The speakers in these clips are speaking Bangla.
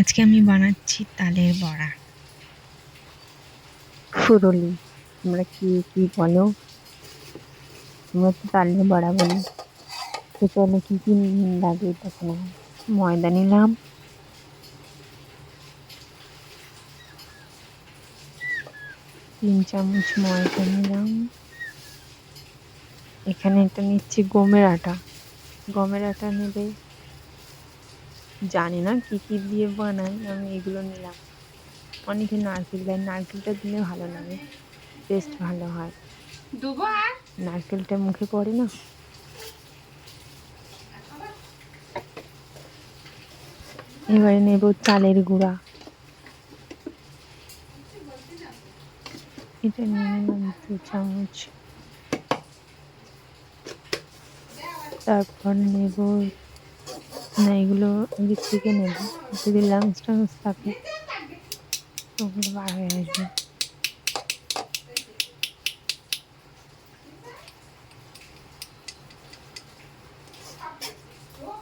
আজকে আমি বানাচ্ছি তালের বড়া। ফুরুলি, তোমরা কি কি বলো? আমরা তো তালের বড়া বলি। তো চলো, কি কি লাগে দেখো না। ময়দা নিলাম, 3 চামচ ময়দা নিলাম। এখানে এটা নিচ্ছি গমের আটা। গমের আটা নেবে, জানি না কি কি দিয়ে বানাই, আমি এগুলো নিলাম। অনেকে নারকেল দেয়, নারকেলটা দিলে ভালো লাগে, টেস্ট ভালো হয়। নারকেলটা মুখে পড়ে না। এবারে নেব চালের গুঁড়া। এটা নিয়ে নিলাম 2 চামচ। তারপর নেব, না এগুলো আগে থেকে নেব, যদি লাঞ্চ টাঞ্চ থাকে তো ওগুলো বার হয়ে আসবে।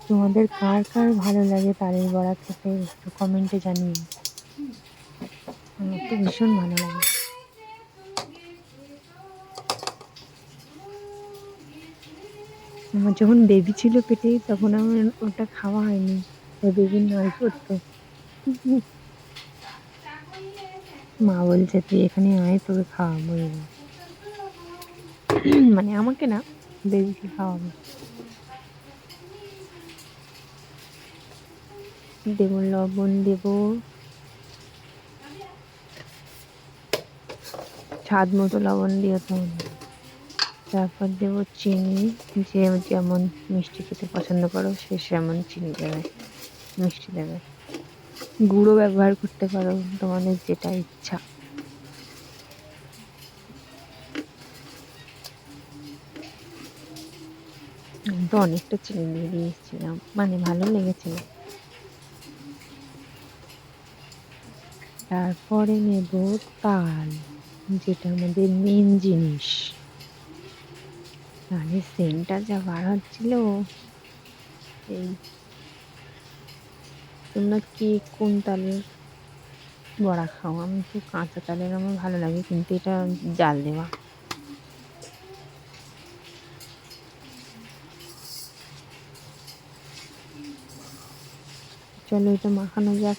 তোমাদের কার কার ভালো লাগে তালের বড়া খেতে একটু কমেন্টে জানিও। আমার তো ভীষণ ভালো লাগে। আমার যখন বেবি ছিল পেটে তখন আমার ওটা খাওয়া হয়নি, বেবি নয় করতো। মা বলছে তুই এখানে আয়, তোকে খাওয়াবো এবার। মানে আমাকে না, বেবিকে খাওয়াবো। দেব লবণ, দেব স্বাদ মতো লবণ দিয়ে তোমাদের। তারপর দেব চিনি, যে যেমন মিষ্টি খেতে পছন্দ করো সে সেমন চিনি দেবে, মিষ্টি দেবে। গুঁড়ো ব্যবহার করতে পারো, তোমাদের যেটা ইচ্ছা। আমি তো অনেকটা চিনি দিয়ে দিয়েছিলাম, মানে ভালো লেগেছিল। তারপরে নেব তাল, যেটা আমাদের মেন জিনিস। তাহলে সেন্টটা যা বার হচ্ছিল, এই। তোমরা কি কোন তালের বড়া খাও? আমি তো কাঁচা তালের আমার ভালো লাগে, কিন্তু এটা জাল দেওয়া। চলো এটা মাখানো যাক।